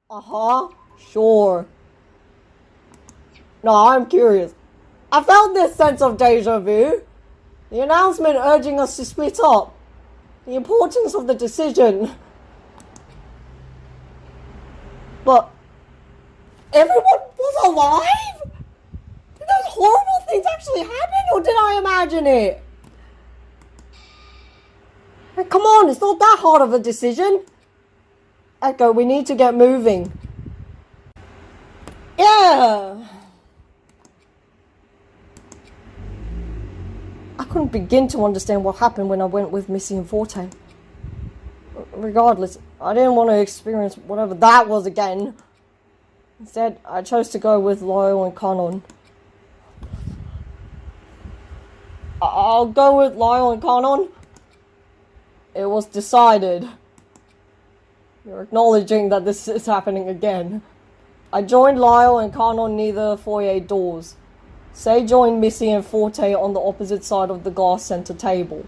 Uh-huh, sure. No, I'm curious. I felt this sense of deja vu. The announcement urging us to split up. The importance of the decision. But everyone was alive? Did those horrible things actually happen, or did I imagine it? Hey, come on, it's not that hard of a decision. Echo, we need to get moving. Yeah. I couldn't begin to understand what happened when I went with Missy and Forte. Regardless, I didn't want to experience whatever that was again. Instead, I chose to go with Lyle and Kanon. I'll go with Lyle and Kanon. It was decided. You're acknowledging that this is happening again. I joined Lyle and Kanon near the foyer doors. Say joined Missy and Forte on the opposite side of the glass center table.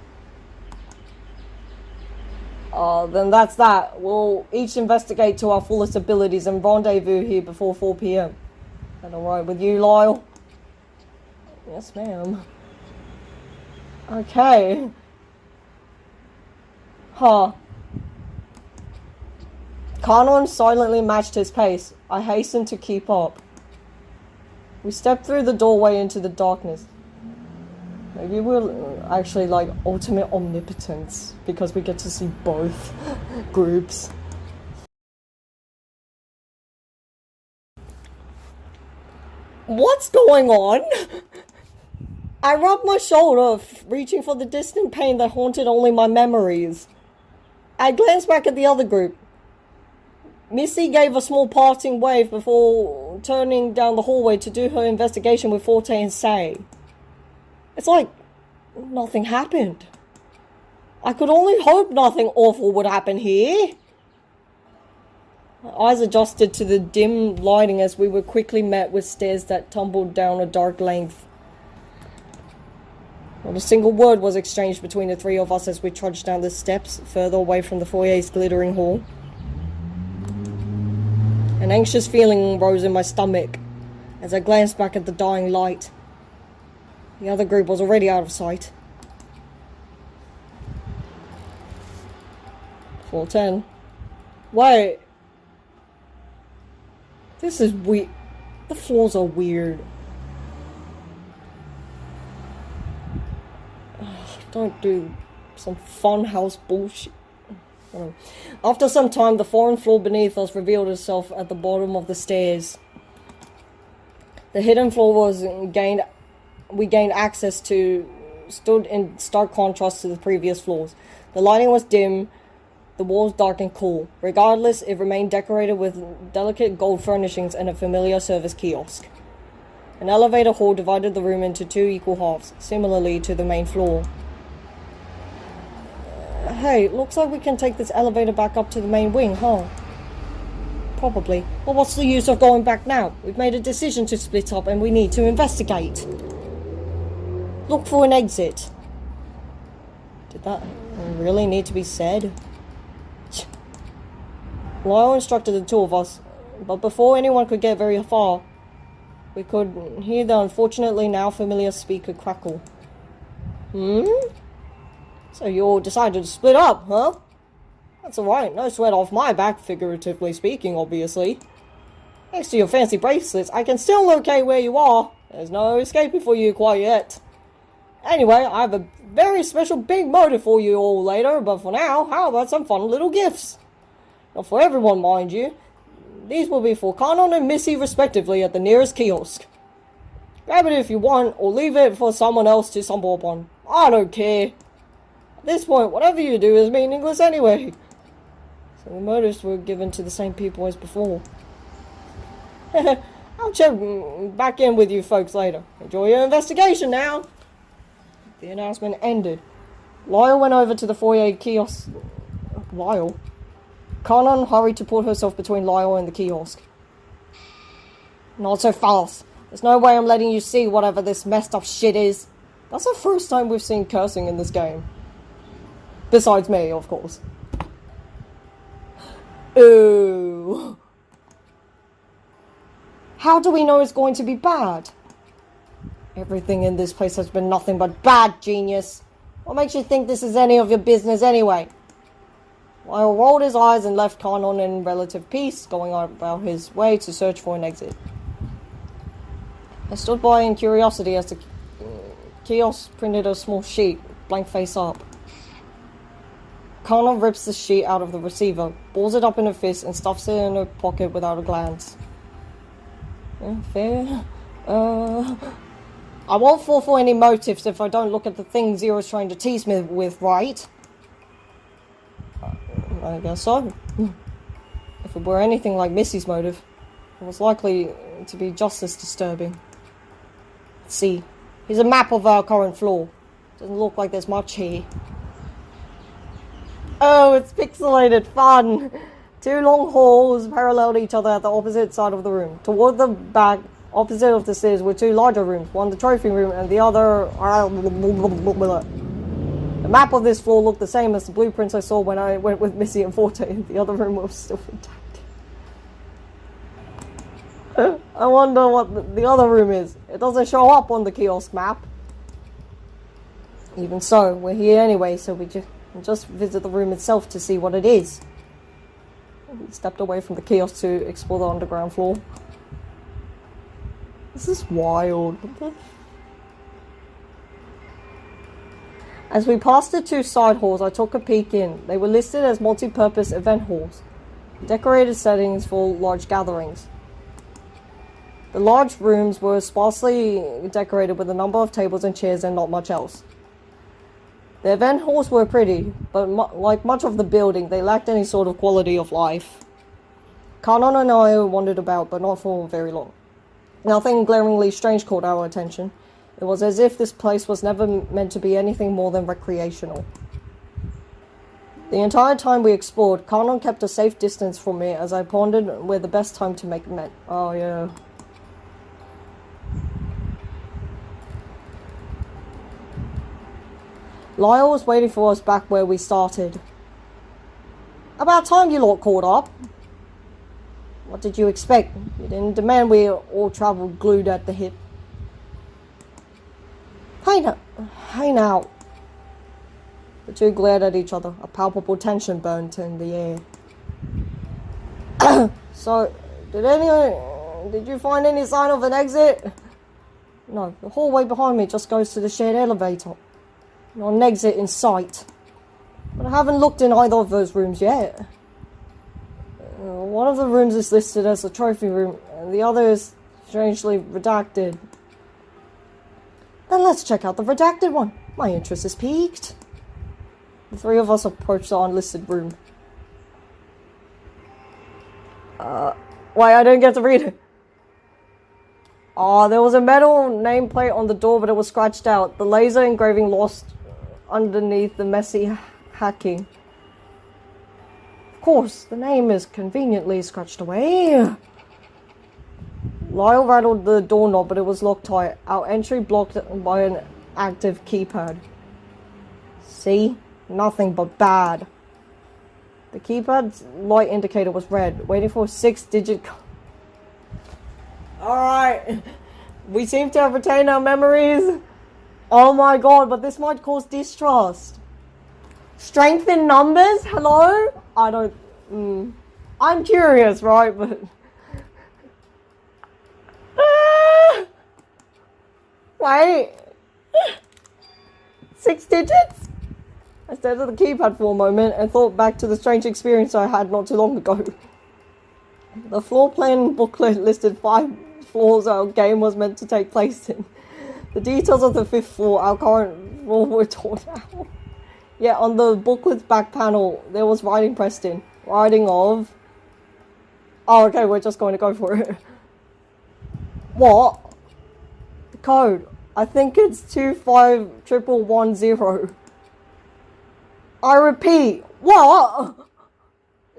Then that's that. We'll each investigate to our fullest abilities and rendezvous here before 4 p.m. That alright with you, Lyle? Yes, ma'am. Okay. Huh. Kanon silently matched his pace. I hastened to keep up. We stepped through the doorway into the darkness. Maybe we're actually like ultimate omnipotence because we get to see both groups. What's going on? I rubbed my shoulder, reaching for the distant pain that haunted only my memories. I glanced back at the other group. Missy gave a small parting wave before turning down the hallway to do her investigation with Forte and Say. It's like nothing happened. I could only hope nothing awful would happen here. My eyes adjusted to the dim lighting as we were quickly met with stairs that tumbled down a dark length. Not a single word was exchanged between the three of us as we trudged down the steps further away from the foyer's glittering hall. An anxious feeling rose in my stomach as I glanced back at the dying light. The other group was already out of sight. 410. Wait. This is weird. The floors are weird. Don't do some funhouse bullshit. After some time, the foreign floor beneath us revealed itself at the bottom of the stairs. The hidden floor we gained access to stood in stark contrast to the previous floors. The lighting was dim, the walls dark and cool. Regardless, it remained decorated with delicate gold furnishings and a familiar service kiosk. An elevator hall divided the room into two equal halves, similarly to the main floor. Hey, looks like we can take this elevator back up to the main wing, huh? Probably. Well, what's the use of going back now? We've made a decision to split up and we need to investigate. Look for an exit. Did that really need to be said? Lyle instructed the two of us, but before anyone could get very far, we could hear the unfortunately now familiar speaker crackle. So you all decided to split up, huh? That's alright, no sweat off my back, figuratively speaking, obviously. Thanks to your fancy bracelets, I can still locate where you are. There's no escaping for you quite yet. Anyway, I have a very special big motive for you all later, but for now, how about some fun little gifts? Not for everyone, mind you. These will be for Kanon and Missy respectively at the nearest kiosk. Grab it if you want, or leave it for someone else to stumble upon. I don't care. At this point, whatever you do is meaningless anyway. So the motives were given to the same people as before. I'll check back in with you folks later. Enjoy your investigation now. The announcement ended. Lyle went over to the foyer kiosk. Lyle? Kanon hurried to put herself between Lyle and the kiosk. Not so fast. There's no way I'm letting you see whatever this messed up shit is. That's the first time we've seen cursing in this game. Besides me, of course. Ooh. How do we know it's going to be bad? Everything in this place has been nothing but bad, genius. What makes you think this is any of your business anyway? Lyle rolled his eyes and left Kanon in relative peace, going about his way to search for an exit. I stood by in curiosity as the kiosk printed a small sheet, blank face up. Kanon rips the sheet out of the receiver, balls it up in a fist, and stuffs it in her pocket without a glance. Yeah, fair. I won't fall for any motives if I don't look at the thing Zero's trying to tease me with, right? I guess so. If it were anything like Missy's motive, it was likely to be just as disturbing. Let's see. Here's a map of our current floor. Doesn't look like there's much here. Oh, it's pixelated fun! 2 long halls paralleled each other at the opposite side of the room. Toward the back, opposite of the stairs, were 2 larger rooms, one the trophy room and the other... The map of this floor looked the same as the blueprints I saw when I went with Missy and Forte. The other room was still intact. I wonder what the other room is. It doesn't show up on the kiosk map. Even so, we're here anyway, so we just visit the room itself to see what it is. We stepped away from the kiosk to explore the underground floor. This is wild. As we passed the 2 side halls, I took a peek in. They were listed as multi-purpose event halls, decorated settings for large gatherings. The large rooms were sparsely decorated with a number of tables and chairs and not much else. The event halls were pretty, but like much of the building, they lacked any sort of quality of life. Kanon and I wandered about, but not for very long. Nothing glaringly strange caught our attention. It was as if this place was never meant to be anything more than recreational. The entire time we explored, Kanon kept a safe distance from me as I pondered where the best time to make amends. Oh, yeah. Lyle was waiting for us back where we started. About time you lot caught up. What did you expect? You didn't demand we all travel glued at the hip. Hey now. The 2 glared at each other. A palpable tension burned in the air. So, did you find any sign of an exit? No, the hallway behind me just goes to the shared elevator. Not an exit in sight. But I haven't looked in either of those rooms yet. One of the rooms is listed as a trophy room, and the other is strangely redacted. Then let's check out the redacted one. My interest is piqued. The 3 of us approached the unlisted room. Wait, I didn't get to read it. There was a metal nameplate on the door, but it was scratched out. The laser engraving lost underneath the messy hacking. Of course, the name is conveniently scratched away. Lyle rattled the doorknob, but it was locked tight. Our entry blocked by an active keypad. See? Nothing but bad. The keypad's light indicator was red, waiting for a 6-digit code. Alright. We seem to have retained our memories. Oh my god, but this might cause distrust. Strength in numbers? Hello? I don't... I'm curious, right? But... Wait. 6 digits? I stared at the keypad for a moment and thought back to the strange experience I had not too long ago. The floor plan booklet listed 5 floors our game was meant to take place in. The details of the 5th floor, our current floor, were torn out. Yet on the booklet's back panel, there was writing pressed in. Writing of... Oh, okay, we're just going to go for it. What? The code. I think it's 25110. I repeat, what?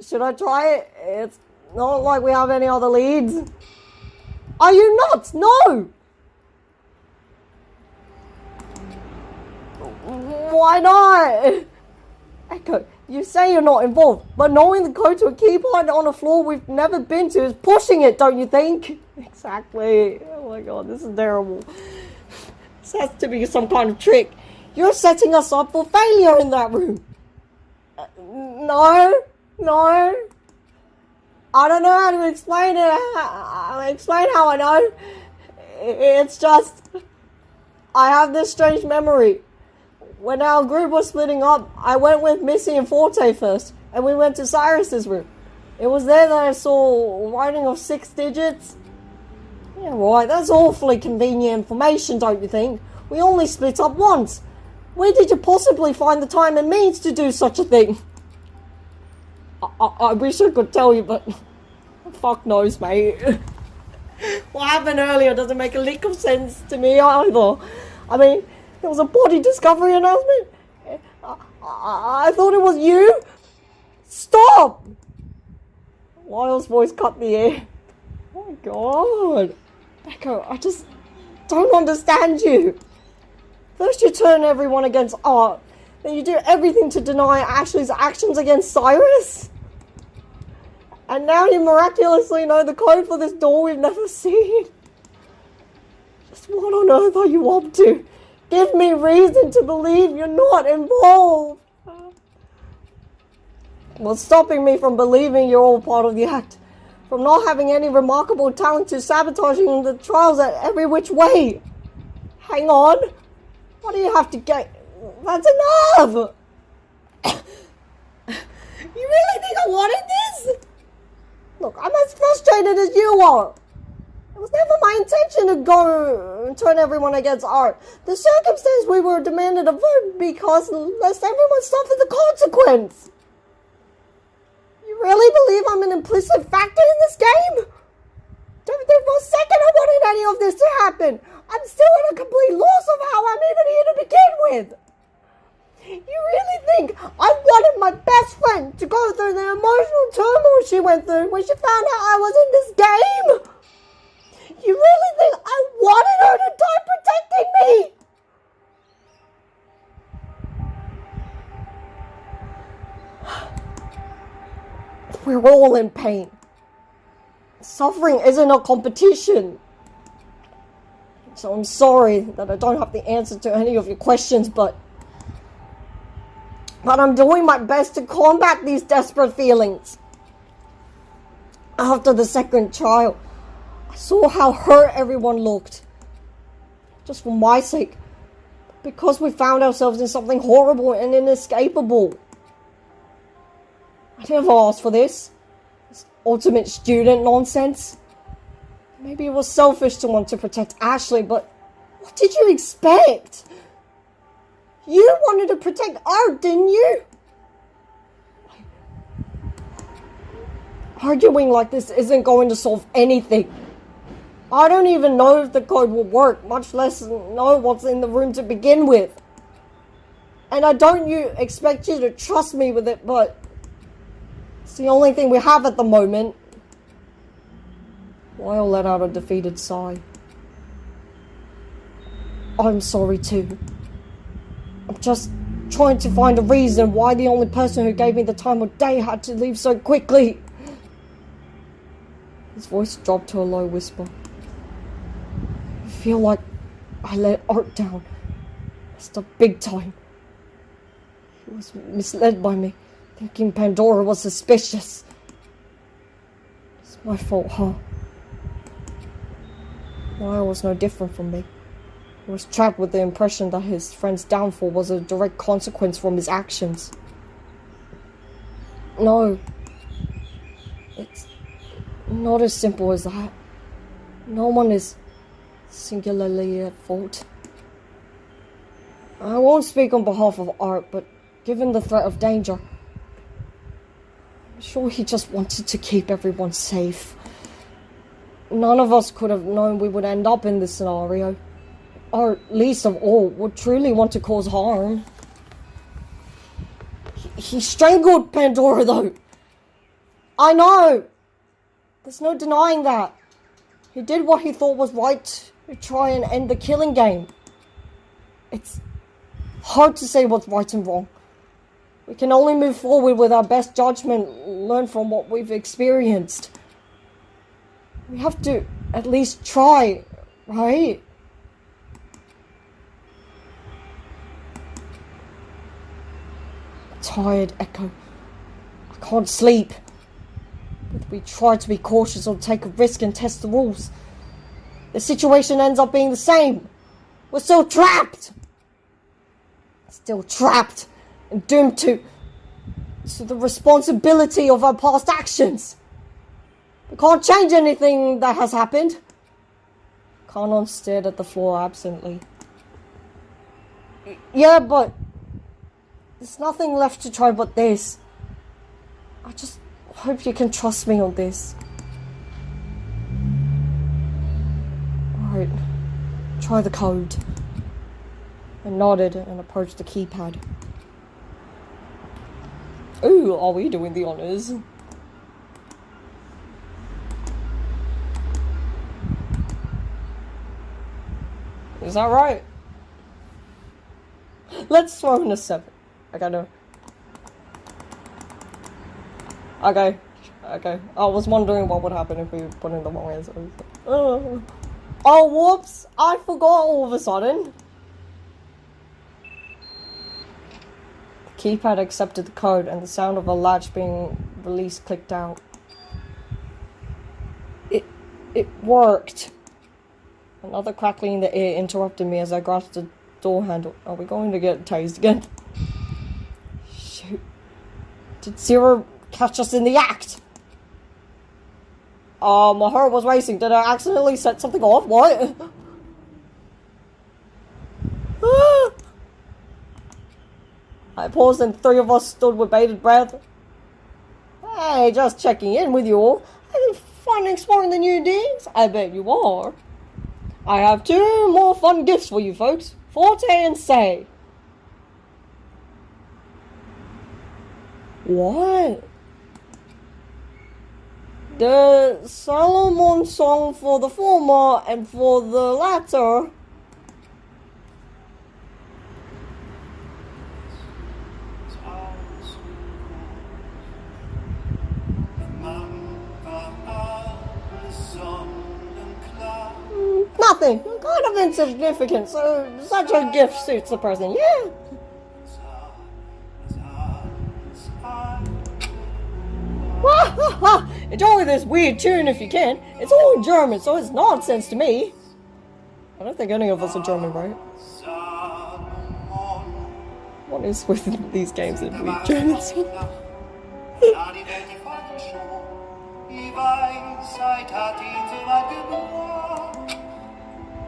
Should I try it? It's not like we have any other leads. Are you nuts? No! Why not? Echo, You say you're not involved, but knowing the code to a keypad on a floor we've never been to is pushing it, don't you think? Exactly. Oh my god, this is terrible. This has to be some kind of trick. You're setting us up for failure in that room. No. I don't know how to explain it. I'll explain how I know. It's just, I have this strange memory. When our group was splitting up, I went with Missy and Forte first, and we went to Cyrus's room. It was there that I saw writing of 6 digits. Yeah, right, that's awfully convenient information, don't you think? We only split up once. Where did you possibly find the time and means to do such a thing? I wish I could tell you, but fuck knows, mate. What happened earlier doesn't make a lick of sense to me either. I mean, there was a body discovery announcement. I thought it was you. Stop! Lyle's voice cut the air. Oh my god. Echo, I just don't understand you. First you turn everyone against Art, then you do everything to deny Ashley's actions against Cyrus. And now you miraculously know the code for this door we've never seen. Just what on earth are you up to? Give me reason to believe you're not involved. What's stopping me from believing you're all part of the act? From not having any remarkable talent to sabotaging the trials at every which way? Hang on. What do you have to get? That's enough! You really think I wanted this? Look, I'm as frustrated as you are. It was never my intention to go and turn everyone against Art. The circumstance we were demanded a vote because lest everyone suffer the consequence. You really believe I'm an implicit factor in this game? Don't think for a second I wanted any of this to happen. I'm still at a complete loss of how I'm even here to begin with. You really think I wanted my best friend to go through the emotional turmoil she went through when she found out I was in this game? You really think I wanted her to die protecting me? We're all in pain. Suffering isn't a competition. So I'm sorry that I don't have the answer to any of your questions, but I'm doing my best to combat these desperate feelings. After the second trial, I saw how hurt everyone looked. Just for my sake. Because we found ourselves in something horrible and inescapable. I never asked for this. This ultimate student nonsense. Maybe it was selfish to want to protect Ashley, but what did you expect? You wanted to protect Art, didn't you? Arguing like this isn't going to solve anything. I don't even know if the code will work, much less know what's in the room to begin with. And I don't expect you to trust me with it, but it's the only thing we have at the moment. Lyle let out a defeated sigh. I'm sorry too. I'm just trying to find a reason why the only person who gave me the time of day had to leave so quickly. His voice dropped to a low whisper. I feel like I let Art down. Messed up big time. He was misled by me, thinking Pandora was suspicious. It's my fault, huh? Lyle was no different from me. He was trapped with the impression that his friend's downfall was a direct consequence from his actions. No. It's not as simple as that. No one is singularly at fault. I won't speak on behalf of Art, but given the threat of danger, I'm sure he just wanted to keep everyone safe. None of us could have known we would end up in this scenario. Art, least of all, would truly want to cause harm. He strangled Pandora, though. I know. There's no denying that. He did what he thought was right to try and end the killing game. It's hard to say what's right and wrong. We can only move forward with our best judgment, learn from what we've experienced. We have to at least try, right? I'm tired, Echo. I can't sleep. Whether we try to be cautious or take a risk and test the rules, the situation ends up being the same. We're still trapped! Still trapped and doomed to the responsibility of our past actions. We can't change anything that has happened. Kanon stared at the floor absently. Yeah, but there's nothing left to try but this. I just hope you can trust me on this. Alright, try the code. I nodded and approached the keypad. Ooh, are we doing the honors? Is that right? Let's throw in a 7. I gotta... Okay. I was wondering what would happen if we put in the wrong answer. Oh, whoops! I forgot all of a sudden. The keypad accepted the code and the sound of a latch being released clicked out. It worked. Another crackling in the air interrupted me as I grasped the door handle. Are we going to get tased again? Shoot. Did Zero catch us in the act? My heart was racing. Did I accidentally set something off? What? I paused and the 3 of us stood with bated breath. Hey, just checking in with you all. Having fun exploring the new digs? I bet you are. I have 2 more fun gifts for you folks. Forte and Say. What? The Solomon song for the former and for the latter. Nothing. Kind of insignificant, so such a gift suits the present, yeah. Enjoy this weird tune if you can. It's all in German, so it's nonsense to me. I don't think any of us are German, right? What is with these games that read German?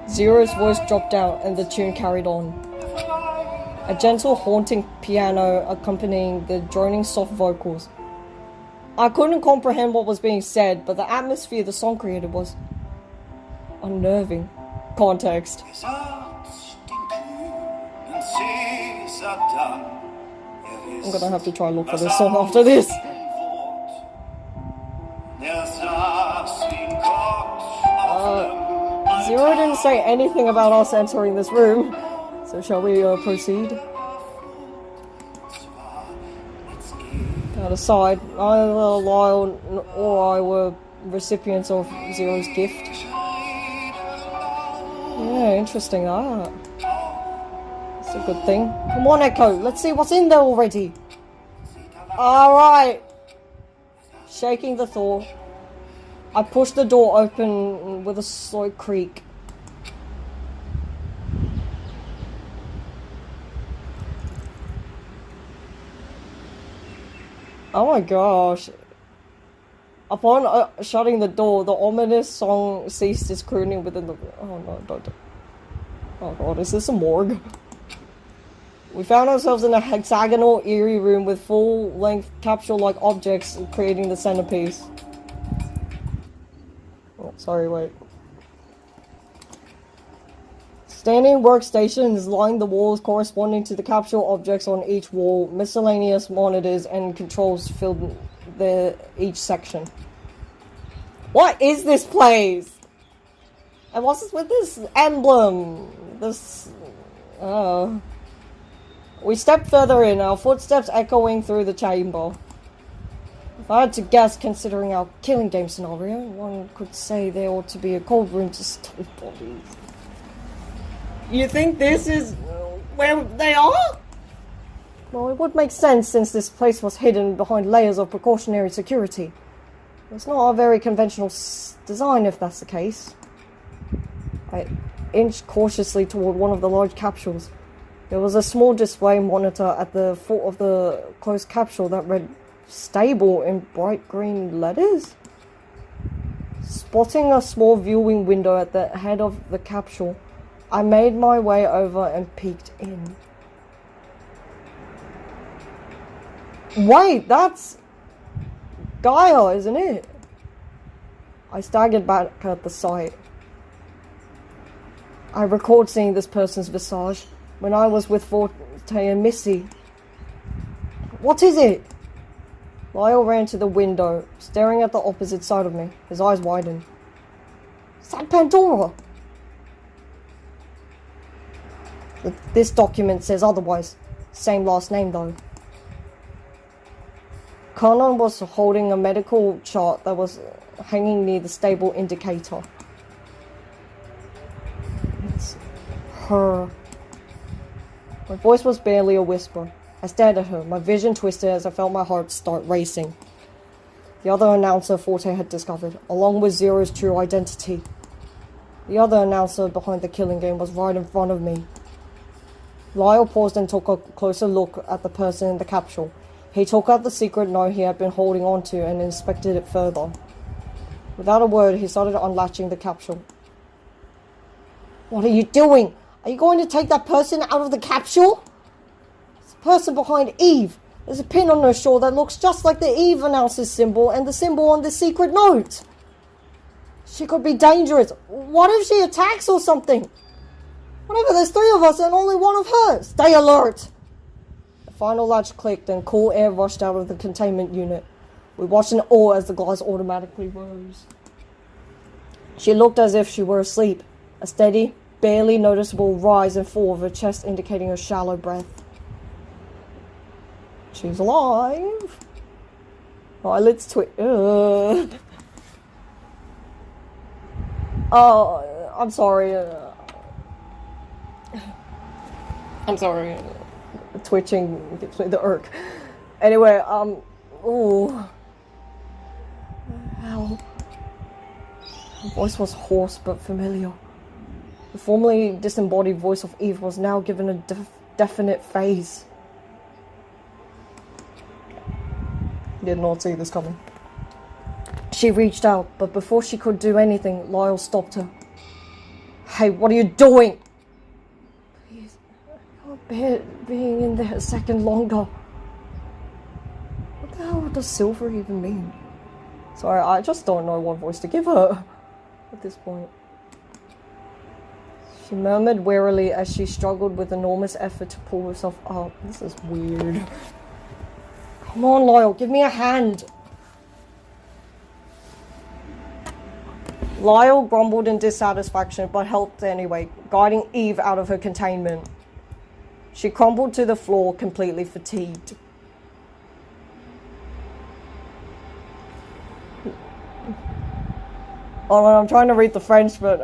Zero's voice dropped out and the tune carried on. A gentle, haunting piano accompanying the droning soft vocals. I couldn't comprehend what was being said, but the atmosphere the song created was unnerving. Context. I'm gonna have to try and look for this song after this. Zero didn't say anything about us entering this room, so shall we proceed? That aside, neither Lyle or I were recipients of Zero's gift. Yeah, interesting that. It's a good thing. Come on, Echo, let's see what's in there already. Alright. Shaking the thought, I pushed the door open with a slow creak. Oh my gosh. Upon shutting the door, the ominous song ceased its crooning within the... Oh no, don't. Oh god, is this a morgue? We found ourselves in a hexagonal, eerie room with full-length capsule-like objects creating the centerpiece. Oh, sorry, wait. Standing workstations line the walls corresponding to the capsule objects on each wall. Miscellaneous monitors and controls filled each section. What is this place? And what's this with this emblem? This... We stepped further in, our footsteps echoing through the chamber. If I had to guess, considering our killing game scenario, one could say there ought to be a cold room to store bodies. You think this is where they are? Well, it would make sense since this place was hidden behind layers of precautionary security. It's not a very conventional design if that's the case. I inched cautiously toward one of the large capsules. There was a small display monitor at the foot of the closed capsule that read "Stable" in bright green letters. Spotting a small viewing window at the head of the capsule, I made my way over and peeked in. Wait, that's Gaia, isn't it? I staggered back at the sight. I recalled seeing this person's visage when I was with Forte and Missy. What is it? Lyle ran to the window, staring at the opposite side of me. His eyes widened. Is that Pandora? This document says otherwise. Same last name though. Conan was holding a medical chart that was hanging near the stable indicator. It's her. My voice was barely a whisper. I stared at her, my vision twisted as I felt my heart start racing. The other announcer Forte had discovered, along with Zero's true identity. The other announcer behind the killing game was right in front of me. Lyle paused and took a closer look at the person in the capsule. He took out the secret note he had been holding onto and inspected it further. Without a word, he started unlatching the capsule. What are you doing? Are you going to take that person out of the capsule? It's the person behind Eve. There's a pin on her shoulder that looks just like the Eve announcer's symbol and the symbol on the secret note. She could be dangerous. What if she attacks or something? What if there's 3 of us and only one of her? Stay alert! The final latch clicked and cool air rushed out of the containment unit. We watched in awe as the glass automatically rose. She looked as if she were asleep. A steady, barely noticeable rise and fall of her chest indicating a shallow breath. She's alive. Eyelids twitch. Oh, I'm sorry. I'm sorry. Twitching gives me the irk. Anyway, ooh. Hell. Her voice was hoarse but familiar. The formerly disembodied voice of Eve was now given a definite phase. Did not see this coming. She reached out, but before she could do anything, Lyle stopped her. Hey, what are you doing? Please, I can't bear being in there a second longer. What the hell does silver even mean? Sorry, I just don't know what voice to give her at this point. She murmured wearily as she struggled with enormous effort to pull herself up. This is weird. Come on, Lyle, give me a hand. Lyle grumbled in dissatisfaction, but helped anyway, guiding Eve out of her containment. She crumbled to the floor, completely fatigued. Oh, I'm trying to read the French, but,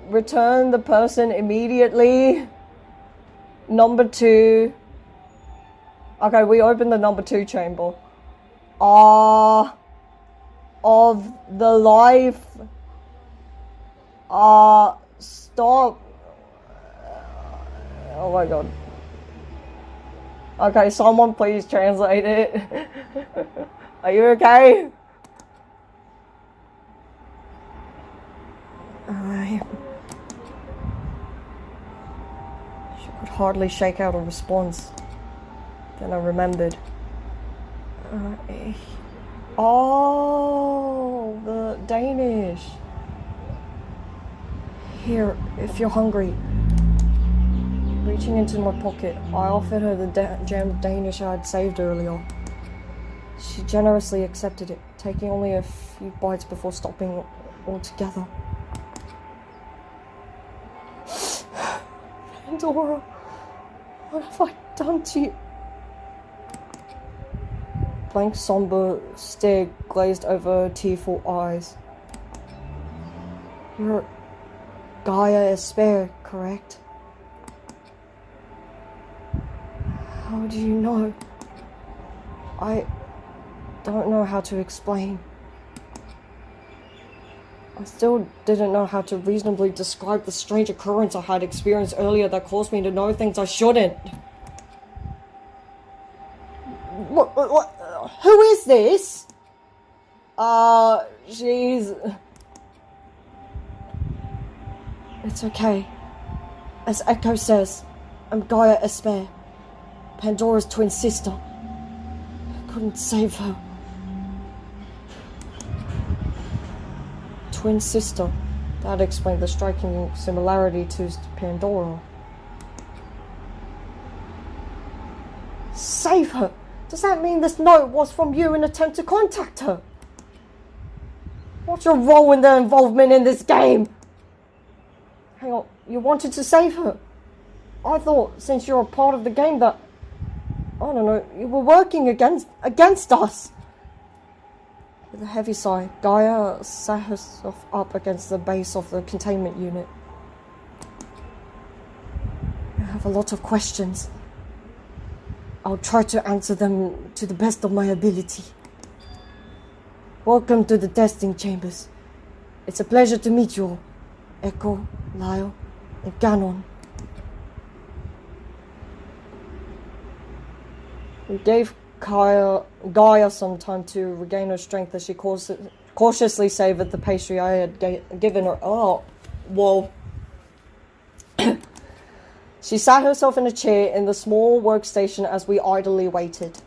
return the person immediately. Number 2. Okay, we opened the number 2 chamber. Of the life. Stop. Oh my god. Okay, someone please translate it. Are you okay? She could hardly shake out a response. Then I remembered. Oh, the Danish. Here, if you're hungry. Reaching into my pocket, I offered her the jammed Danish I had saved earlier. She generously accepted it, taking only a few bites before stopping altogether. Pandora, what have I done to you? Blank, somber stare glazed over her tearful eyes. You're Gaia Esper, correct? How do you know? I don't know how to explain. I still didn't know how to reasonably describe the strange occurrence I had experienced earlier that caused me to know things I shouldn't. What? Who is this? She's... It's okay. As Echo says, I'm Gaia Esper, Pandora's twin sister. I couldn't save her. Twin sister? That explained the striking similarity to Pandora. Save her? Does that mean this note was from you in an attempt to contact her? What's your role in their involvement in this game? Hang on, you wanted to save her? I thought since you're a part of the game that, I don't know, you were working against us. With a heavy sigh, Gaia sat herself up against the base of the containment unit. I have a lot of questions. I'll try to answer them to the best of my ability. Welcome to the testing chambers. It's a pleasure to meet you all. Echo, Lyle, and Ganon. We gave Gaia some time to regain her strength as she cautiously savoured the pastry I had given her. Oh, whoa. She sat herself in a chair in the small workstation as we idly waited.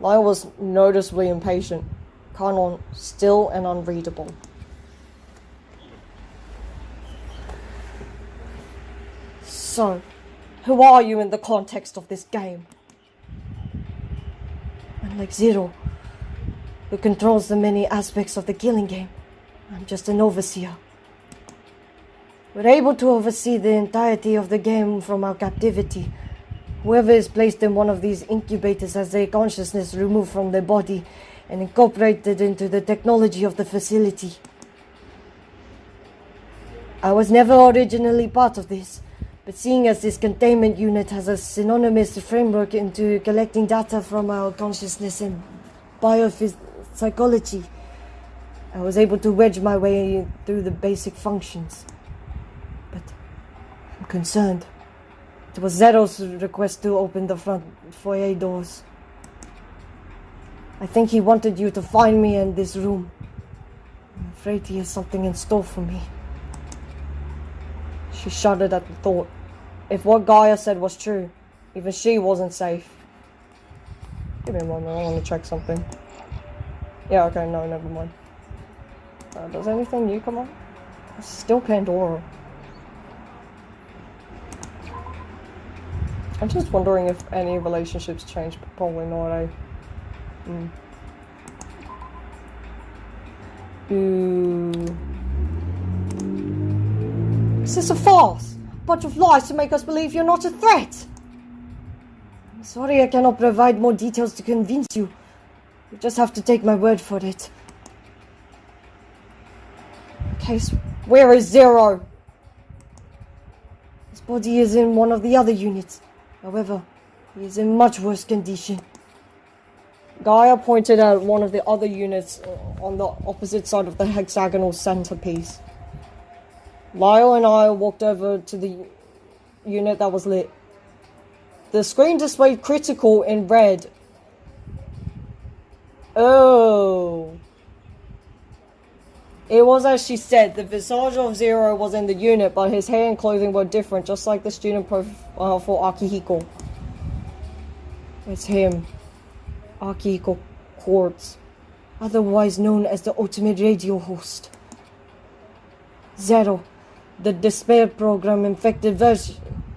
Lyle was noticeably impatient. Ganon still and unreadable. So, who are you in the context of this game? Unlike Zero, who controls the many aspects of the killing game, I'm just an overseer. We're able to oversee the entirety of the game from our captivity. Whoever is placed in one of these incubators has their consciousness removed from their body and incorporated into the technology of the facility. I was never originally part of this, but seeing as this containment unit has a synonymous framework into collecting data from our consciousness and biopsychology, I was able to wedge my way through the basic functions. But I'm concerned. It was Zero's request to open the front foyer doors. I think he wanted you to find me in this room. I'm afraid he has something in store for me. She shuddered at the thought. If what Gaia said was true, even she wasn't safe. Give me a moment, I want to check something. Yeah, okay, no, never mind. Does anything new come up? It's still Pandora. I'm just wondering if any relationships change, but probably not, eh? Ooh. Is this a farce? A bunch of lies to make us believe you're not a threat? I'm sorry I cannot provide more details to convince you. You just have to take my word for it. Case, where is Zero? His body is in one of the other units. However, he is in much worse condition. Gaia pointed at one of the other units on the opposite side of the hexagonal centerpiece. Lyle and I walked over to the unit that was lit. The screen displayed critical in red. Oh. It was as she said, the visage of Zero was in the unit, but his hair and clothing were different, just like the student profile for Akihiko. It's him. Akihiko Quartz, otherwise known as the ultimate radio host. Zero, the despair program infected version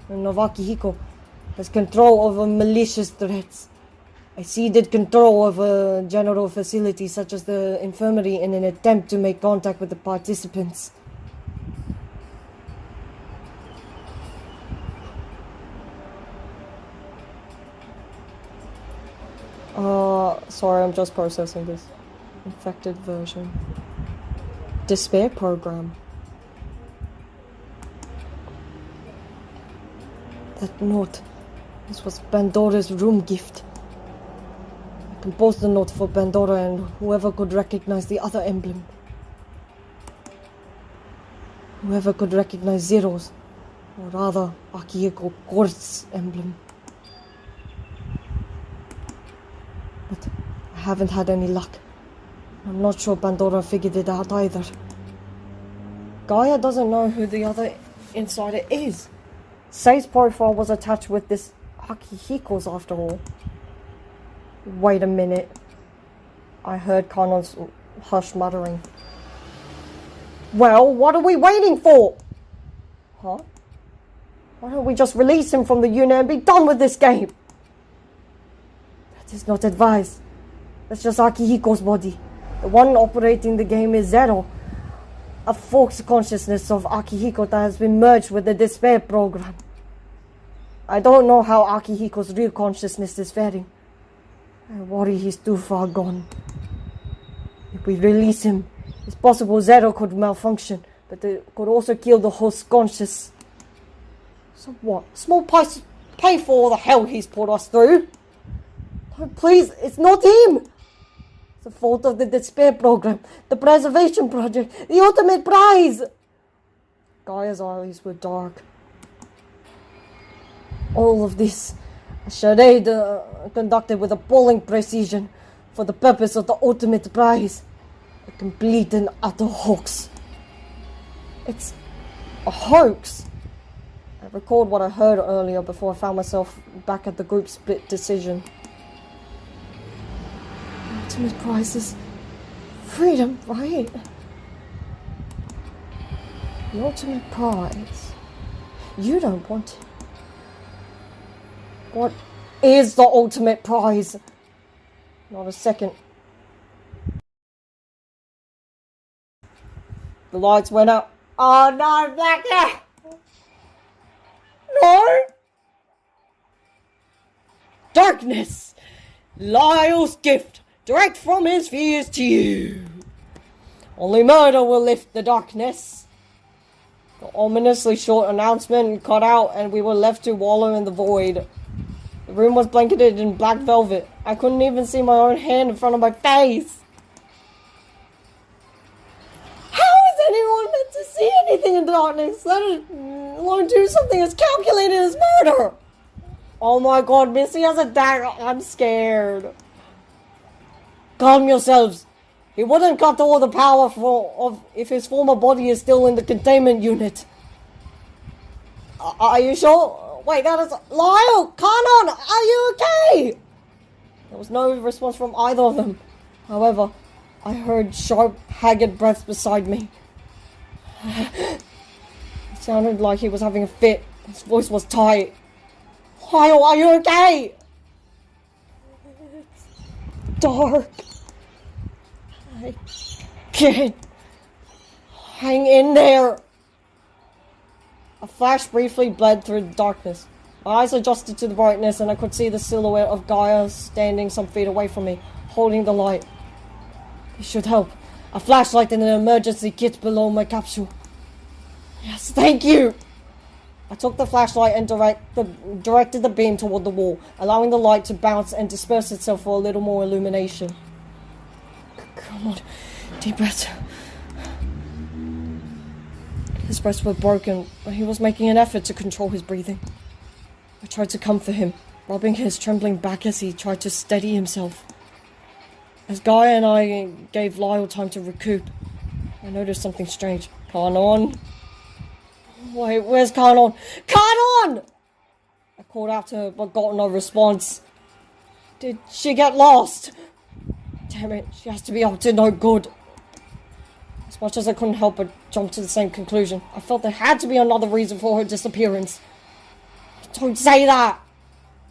of Akihiko, has control over malicious threats. I ceded control over general facilities such as the infirmary in an attempt to make contact with the participants. Sorry, I'm just processing this. Infected version. Despair program. That note. This was Pandora's room gift. I composed the note for Pandora and whoever could recognize the other emblem. Whoever could recognize Zero's, or rather, Akihiko Kort's emblem. But I haven't had any luck. I'm not sure Pandora figured it out either. Gaia doesn't know who the other insider is. Sei's profile was attached with this Akihiko's after all. Wait a minute. I heard Kanon's hushed muttering. Well, what are we waiting for? Huh? Why don't we just release him from the unit and be done with this game? That is not advised. That's just Akihiko's body. The one operating the game is Zero, a forced consciousness of Akihiko that has been merged with the Despair program. I don't know how Akihiko's real consciousness is faring. I worry he's too far gone. If we release him, it's possible Zero could malfunction, but it could also kill the host conscious. So what? Small price pay for all the hell he's put us through. No, please, it's not him. It's the fault of the Despair program, the Preservation Project, the Ultimate Prize. Gaia's eyes were dark. All of this, a charade conducted with appalling precision for the purpose of the Ultimate Prize. A complete and utter hoax. It's a hoax. I recalled what I heard earlier before I found myself back at the group split decision. The ultimate prize is freedom, right? The ultimate prize. You don't want it. What is the ultimate prize? Not a second. The lights went up. Oh no, Blacker! No! Darkness! Lyle's gift, direct from his fears to you. Only murder will lift the darkness. The ominously short announcement cut out and we were left to wallow in the void. The room was blanketed in black velvet. I couldn't even see my own hand in front of my face. Anyone meant to see anything in darkness, let alone do something as calculated as murder. Oh my god, Missy has a dagger. I'm scared. Calm yourselves. He wouldn't cut all the power if his former body is still in the containment unit. Are you sure? Wait, that is Lyle! Kanon! Are you okay? There was no response from either of them. However, I heard sharp, haggard breaths beside me. It sounded like he was having a fit. His voice was tight. Lyle, are you okay? It's dark. I can't. Hang in there. A flash briefly bled through the darkness. My eyes adjusted to the brightness and I could see the silhouette of Gaia standing some feet away from me, holding the light. This should help. A flashlight and an emergency kit below my capsule. Yes, thank you! I took the flashlight and directed the beam toward the wall, allowing the light to bounce and disperse itself for a little more illumination. Come on, deep breaths. His breaths were broken, but he was making an effort to control his breathing. I tried to comfort him, rubbing his trembling back as he tried to steady himself. As Gaia and I gave Lyle time to recoup, I noticed something strange. Kanon? Wait, where's Kanon? Kanon! I called out to her, but got no response. Did she get lost? Damn it, she has to be up to no good. As much as I couldn't help but jump to the same conclusion, I felt there had to be another reason for her disappearance. Don't say that!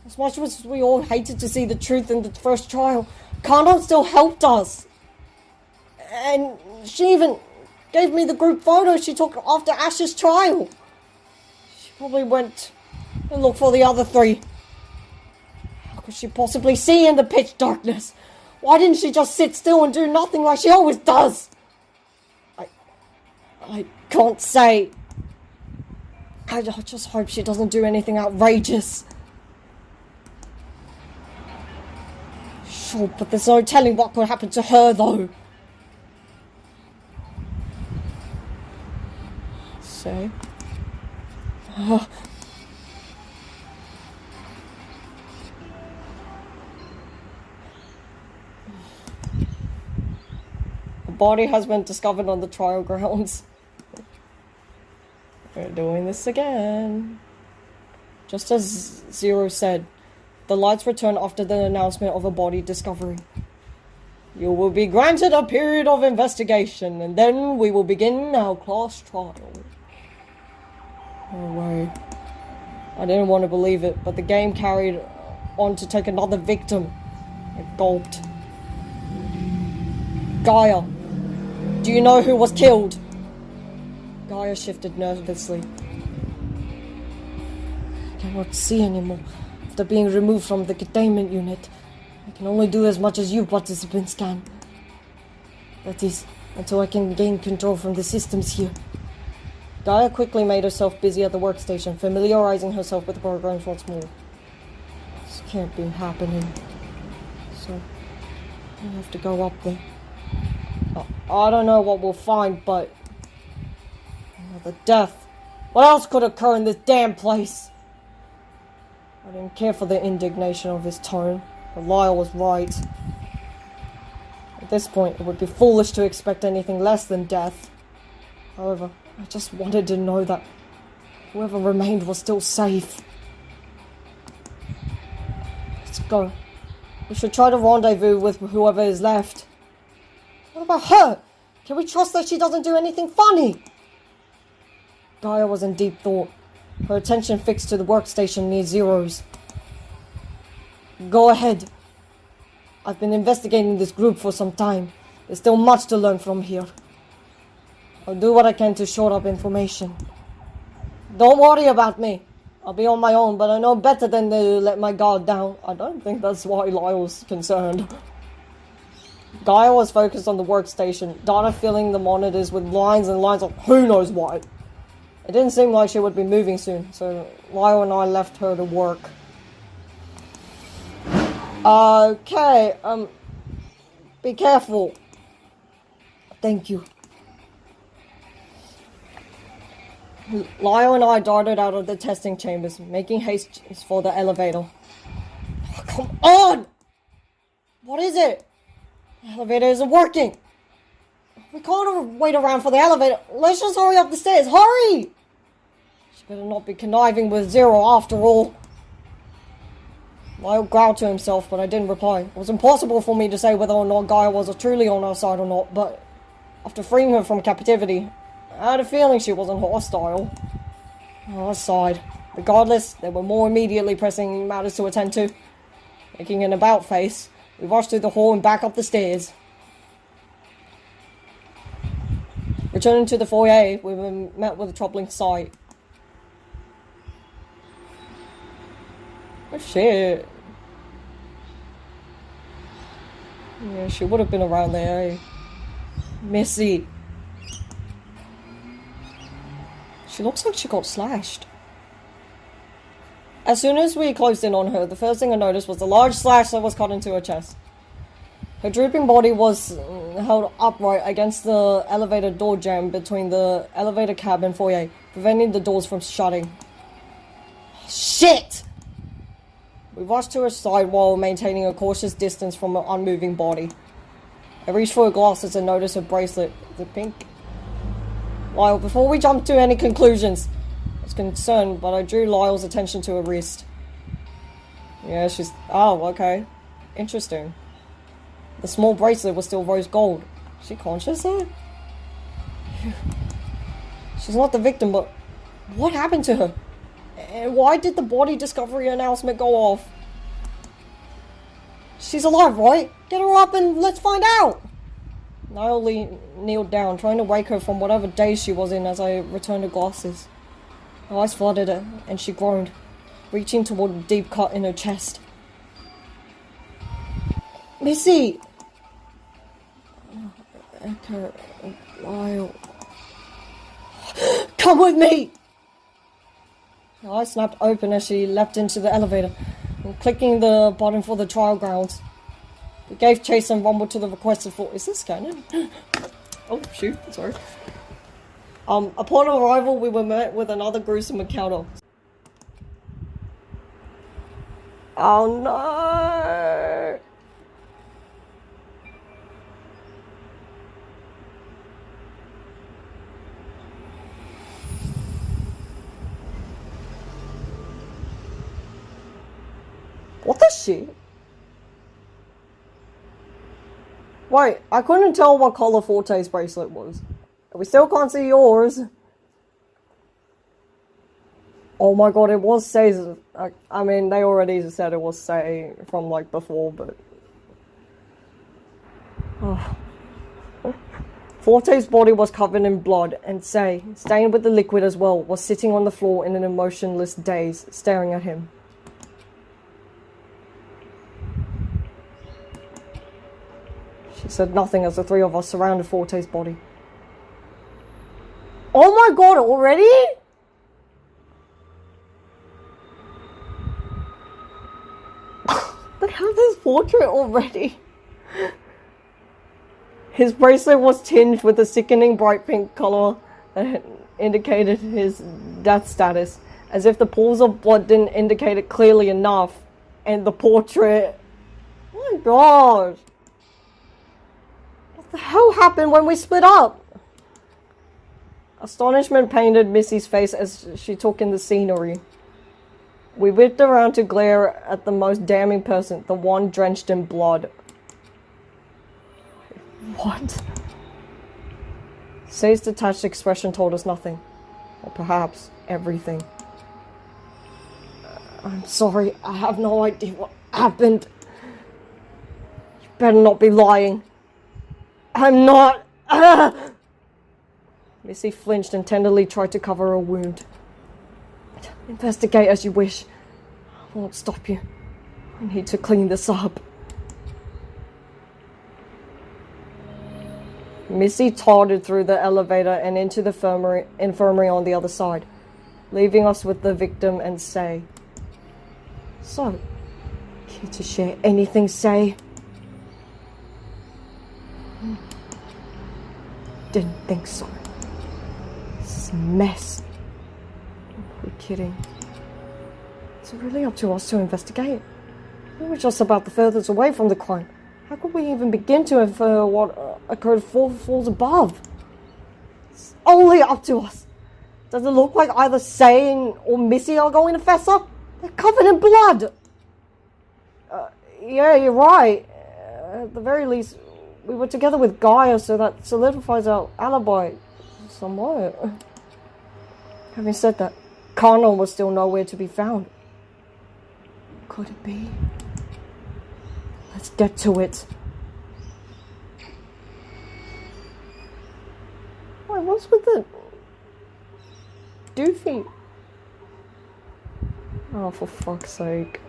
As much as we all hated to see the truth in the first trial, Kanon still helped us. And she even gave me the group photo she took after Ash's trial. She probably went and looked for the other three. How could she possibly see in the pitch darkness? Why didn't she just sit still and do nothing like she always does? I can't say. I just hope she doesn't do anything outrageous. Sure, but there's no telling what could happen to her, though. So... A body has been discovered on the trial grounds. We're doing this again. Just as Zero said, the lights return after the announcement of a body discovery. You will be granted a period of investigation, and then we will begin our class trial. No way. I didn't want to believe it, but the game carried on to take another victim. It gulped. Gaia, do you know who was killed? Gaia shifted nervously. I cannot see anymore. After being removed from the containment unit, I can only do as much as you participants can. That is, until I can gain control from the systems here. Gaia quickly made herself busy at the workstation, familiarizing herself with the programs once more. This can't be happening. So, I have to go up there. I don't know what we'll find, but... Another death. What else could occur in this damn place? I didn't care for the indignation of his tone, but Lyle was right. At this point, it would be foolish to expect anything less than death. However, I just wanted to know that whoever remained was still safe. Let's go. We should try to rendezvous with whoever is left. What about her? Can we trust that she doesn't do anything funny? Gaia was in deep thought, her attention fixed to the workstation near Zero's. Go ahead. I've been investigating this group for some time. There's still much to learn from here. I'll do what I can to shore up information. Don't worry about me. I'll be on my own, but I know better than to let my guard down. I don't think that's why Lyle's concerned. Gaia was focused on the workstation, data filling the monitors with lines and lines of who knows what. It didn't seem like she would be moving soon, so Lyle and I left her to work. Okay, be careful. Thank you. Lyle and I darted out of the testing chambers, making haste for the elevator. Oh, come on! What is it? The elevator isn't working. We can't wait around for the elevator. Let's just hurry up the stairs. Hurry! She better not be conniving with Zero after all. Lyle growled to himself, but I didn't reply. It was impossible for me to say whether or not Gaia was truly on our side or not, but after freeing her from captivity, I had a feeling she wasn't hostile. I sighed. Regardless, there were more immediately pressing matters to attend to. Making an about face, we rushed through the hall and back up the stairs. Returning to the foyer, we were met with a troubling sight. Oh shit. Yeah, she would have been around there, eh? Missy. She looks like she got slashed. As soon as we closed in on her, the first thing I noticed was the large slash that was cut into her chest. Her drooping body was held upright against the elevator door jamb between the elevator cab and foyer, preventing the doors from shutting. Shit! We rushed to her side while maintaining a cautious distance from her unmoving body. I reached for her glasses and noticed her bracelet. The pink. Lyle, before we jump to any conclusions, I was concerned, but I drew Lyle's attention to her wrist. Yeah, she's... Oh, okay. Interesting. The small bracelet was still rose gold. Is she conscious there? She's not the victim, but what happened to her? And why did the body discovery announcement go off? She's alive, right? Get her up and let's find out! Naomi kneeled down, trying to wake her from whatever daze she was in as I returned her glasses. Her eyes flooded her, and she groaned, reaching toward a deep cut in her chest. Missy! Echo, Lyle. Come with me! Her eyes snapped open as she leapt into the elevator, and clicking the button for the trial grounds. We gave chase and rumbled to the requested floor. Is this canon? Oh, shoot, sorry. Upon arrival, we were met with another gruesome encounter. Oh no! What the shit? Wait, I couldn't tell what color Forte's bracelet was. We still can't see yours. Oh my god, it was Say's. I mean, they already said it was Say from like before, but... Oh. Forte's body was covered in blood, and Say, stained with the liquid as well, was sitting on the floor in an emotionless daze, staring at him. She said nothing as the three of us surrounded Forte's body. Oh my god, already? They have this portrait already. His bracelet was tinged with a sickening bright pink color that indicated his death status, as if the pools of blood didn't indicate it clearly enough. And the portrait... Oh my god. What the hell happened when we split up? Astonishment painted Missy's face as she took in the scenery. We whipped around to glare at the most damning person, the one drenched in blood. What? Say's detached expression told us nothing. Or perhaps everything. I'm sorry, I have no idea what happened. You better not be lying. I'm not... Missy flinched and tenderly tried to cover her wound. Investigate as you wish. I won't stop you. I need to clean this up. Missy tottered through the elevator and into the infirmary on the other side, leaving us with the victim and Say. So, care to share anything, Say? Didn't think so. This is a mess. We're kidding. It's really up to us to investigate. We were just about the furthest away from the crime. How could we even begin to infer what occurred 4 floors above? It's only up to us. Does it look like either Say or Missy are going to fess up? They're covered in blood. Yeah, you're right. At the very least, we were together with Gaia, so that solidifies our alibi somewhat. Having said that, Connor was still nowhere to be found. Could it be? Let's get to it. Wait, what's with the doofy? Oh, for fuck's sake.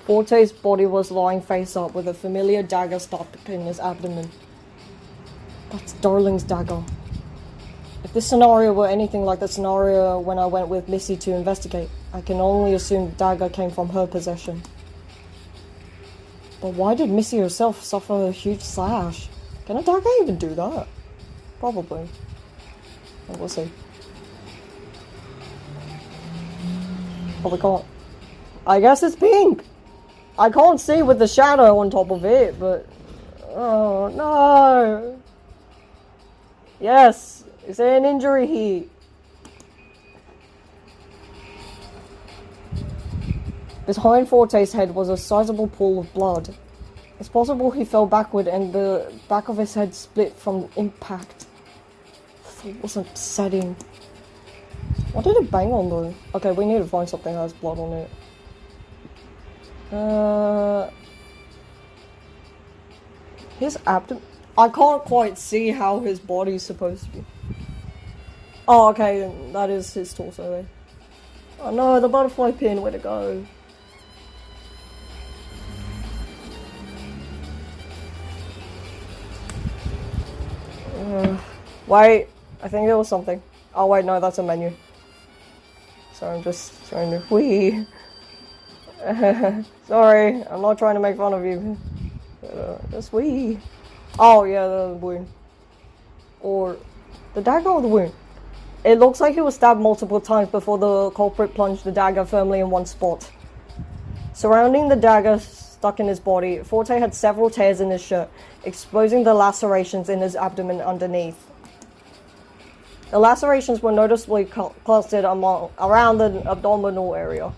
Forte's body was lying face up with a familiar dagger stuck in his abdomen. That's Darling's dagger. If this scenario were anything like the scenario when I went with Missy to investigate, I can only assume the dagger came from her possession. But why did Missy herself suffer a huge slash? Can a dagger even do that? Probably. But we'll see. Oh, we can't. I guess it's pink! I can't see with the shadow on top of it, but... Oh, no! Yes! Is there an injury here? Behind Forte's head was a sizable pool of blood. It's possible he fell backward and the back of his head split from impact. It was upsetting. What did it bang on though? Okay, we need to find something that has blood on it. His abdomen... I can't quite see how his body's supposed to be. Oh, okay, that is his torso there. Oh no, the butterfly pin, where'd it go? Wait, I think there was something. Oh wait, no, that's a menu. So I'm just trying to wee. Sorry, I'm not trying to make fun of you. Just wee. Oh yeah, the wound. Or the dagger or the wound? It looks like he was stabbed multiple times before the culprit plunged the dagger firmly in one spot. Surrounding the dagger stuck in his body, Forte had several tears in his shirt, exposing the lacerations in his abdomen underneath. The lacerations were noticeably clustered around the abdominal area.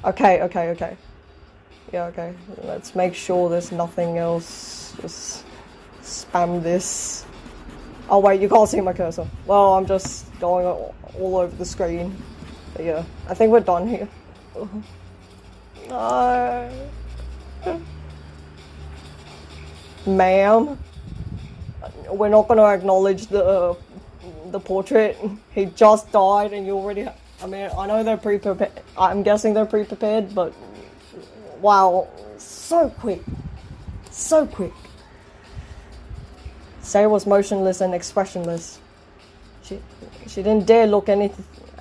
Okay. Yeah, okay. Let's make sure there's nothing else. Just spam this. Oh wait, you can't see my cursor. Well, I'm just going all over the screen. But yeah, I think we're done here. No. Ma'am, we're not going to acknowledge the portrait. He just died and you already... I mean, I know they're pre-prepared. I'm guessing they're pre-prepared, but... Wow, so quick. So quick. Sarah was motionless and expressionless. She didn't dare look at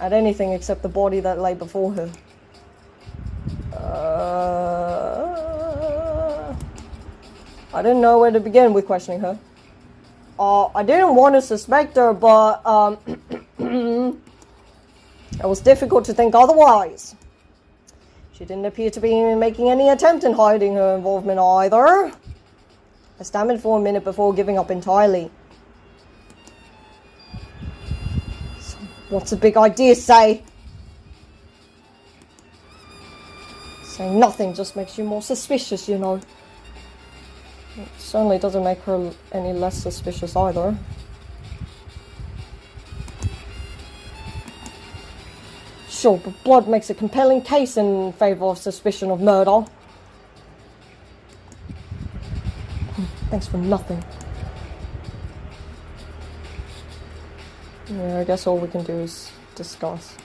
anything except the body that lay before her. I didn't know where to begin with questioning her. I didn't want to suspect her, but it was difficult to think otherwise. She didn't appear to be making any attempt in hiding her involvement either. I stammered for a minute before giving up entirely. So what's the big idea, say? Saying nothing just makes you more suspicious, you know. It certainly doesn't make her any less suspicious either. Sure, but blood makes a compelling case in favour of suspicion of murder. Thanks for nothing. Yeah, I guess all we can do is discuss.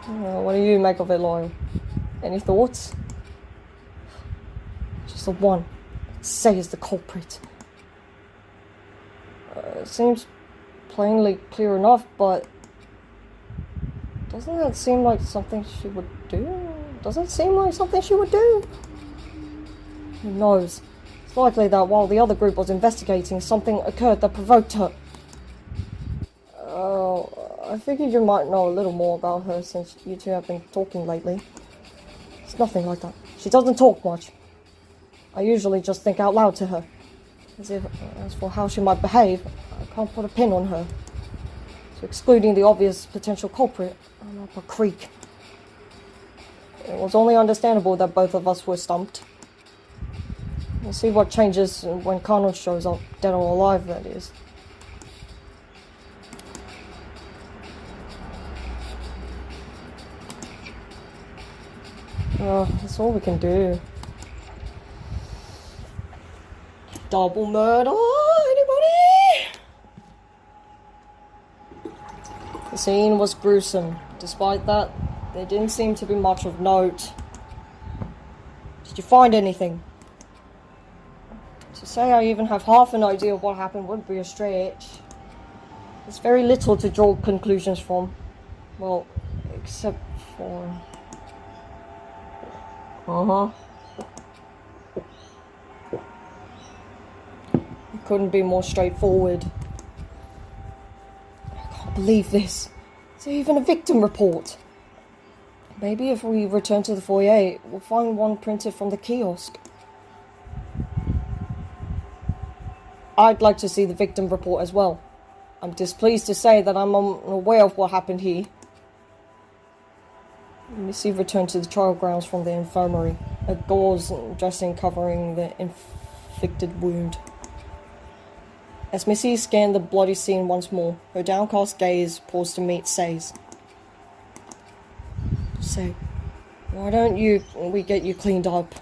What do you make of it, Lyle? Any thoughts? Just the one. Say is the culprit. It seems plainly clear enough, but... Doesn't that seem like something she would do? Doesn't it seem like something she would do? Who knows? It's likely that while the other group was investigating, something occurred that provoked her. I figured you might know a little more about her since you two have been talking lately. It's nothing like that. She doesn't talk much. I usually just think out loud to her. As for how she might behave, I can't put a pin on her. So excluding the obvious potential culprit, I'm up a creek. It was only understandable that both of us were stumped. We'll see what changes when Connor shows up, dead or alive, that is. That's all we can do. Double murder, anybody? The scene was gruesome. Despite that, there didn't seem to be much of note. Did you find anything? To say I even have half an idea of what happened would be a stretch. There's very little to draw conclusions from. Well, except for... It couldn't be more straightforward. I can't believe this. Is there even a victim report? Maybe if we return to the foyer, we'll find one printed from the kiosk. I'd like to see the victim report as well. I'm displeased to say that I'm unaware of what happened here. Missy returned to the trial grounds from the infirmary, a gauze dressing covering the inflicted wound. As Missy scanned the bloody scene once more, her downcast gaze paused to meet Say's. Say, why don't we get you cleaned up?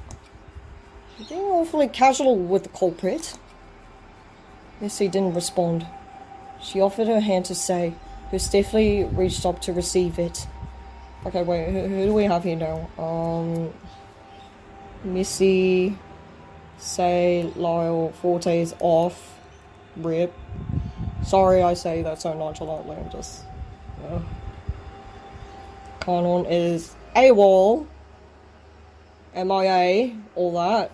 You're being awfully casual with the culprit. Missy didn't respond. She offered her hand to Say, who stiffly reached up to receive it. Okay, wait, who do we have here now? Missy, say Lyle Forte's off. Rip. Sorry I say that so nonchalantly, I'm just, you know. Kanon is AWOL. MIA, all that.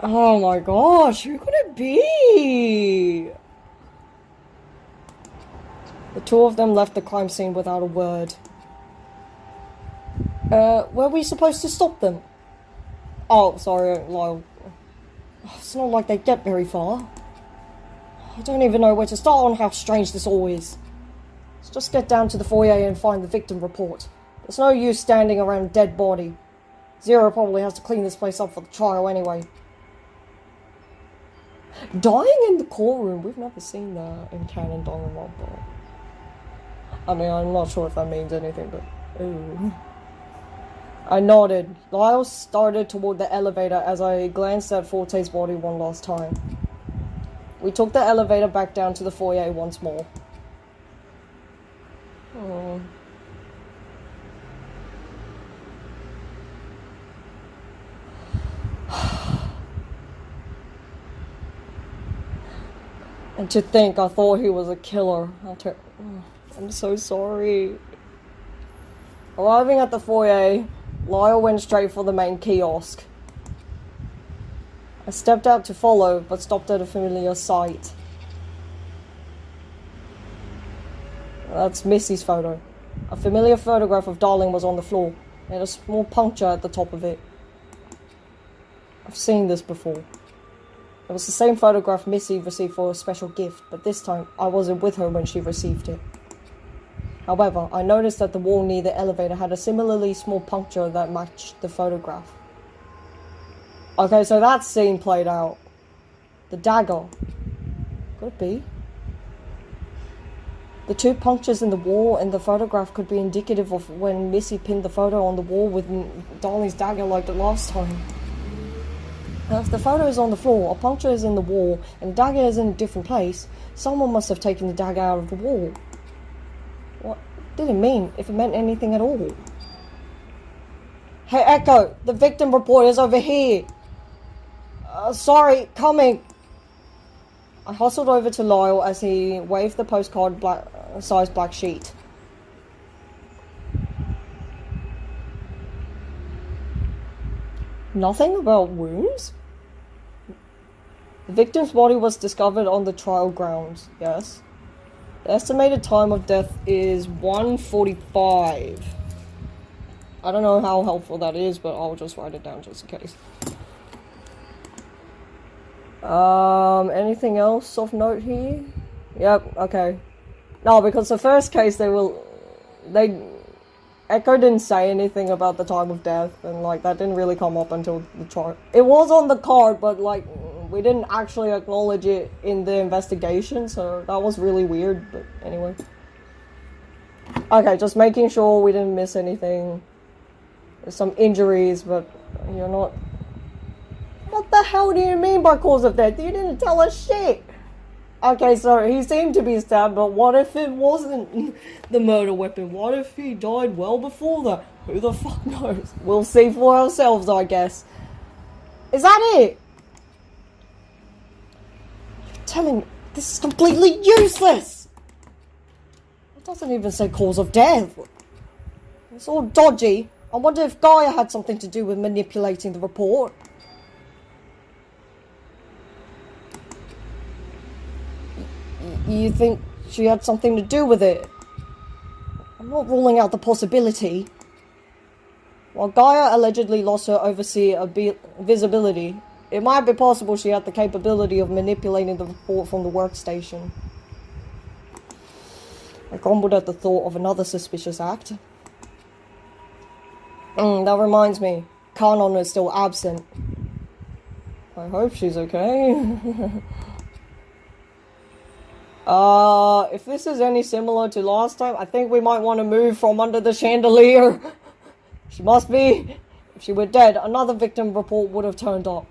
Oh my gosh, who could it be? The two of them left the crime scene without a word. Were we supposed to stop them? Oh, sorry, Lyle. It's not like they get very far. I don't even know where to start on how strange this all is. Let's just get down to the foyer and find the victim report. There's no use standing around a dead body. Zero probably has to clean this place up for the trial anyway. Dying in the courtroom, we've never seen that in canon Danganronpa. I mean, I'm not sure if that means anything, but ooh. I nodded. Lyle started toward the elevator as I glanced at Forte's body one last time. We took the elevator back down to the foyer once more. Oh. And to think I thought he was a killer. I'm so sorry. Arriving at the foyer, Lyle went straight for the main kiosk. I stepped out to follow, but stopped at a familiar sight. That's Missy's photo. A familiar photograph of Darling was on the floor. It had a small puncture at the top of it. I've seen this before. It was the same photograph Missy received for a special gift, but this time I wasn't with her when she received it. However, I noticed that the wall near the elevator had a similarly small puncture that matched the photograph. Okay, so that scene played out. The dagger. Could it be? The two punctures in the wall and the photograph could be indicative of when Missy pinned the photo on the wall with Darling's dagger like the last time. Now, if the photo is on the floor, a puncture is in the wall, and the dagger is in a different place, someone must have taken the dagger out of the wall. What did it mean, if it meant anything at all? Hey, Echo, the victim report is over here. Sorry, coming. I hustled over to Lyle as he waved the postcard size black sheet. Nothing about wounds? The victim's body was discovered on the trial grounds, yes. The estimated time of death is 1:45. I don't know how helpful that is, but I'll just write it down just in case. Anything else of note here? Yep, okay. No, because the first case Echo didn't say anything about the time of death, and like that didn't really come up until the trial. It was on the card, but like we didn't actually acknowledge it in the investigation, so that was really weird, but anyway. Okay, just making sure we didn't miss anything. There's some injuries, but you're not... What the hell do you mean by cause of death? You didn't tell us shit! Okay, so he seemed to be stabbed, but what if it wasn't the murder weapon? What if he died well before that? Who the fuck knows? We'll see for ourselves, I guess. Is that it? You're telling me this is completely useless! It doesn't even say cause of death. It's all dodgy. I wonder if Gaia had something to do with manipulating the report. You think she had something to do with it? I'm not ruling out the possibility. While Gaia allegedly lost her overseer visibility, it might be possible she had the capability of manipulating the report from the workstation. I grumbled at the thought of another suspicious act. That reminds me, Kanon is still absent. I hope she's okay. If this is any similar to last time, I think we might want to move from under the chandelier. She must be. If she were dead, another victim report would have turned up.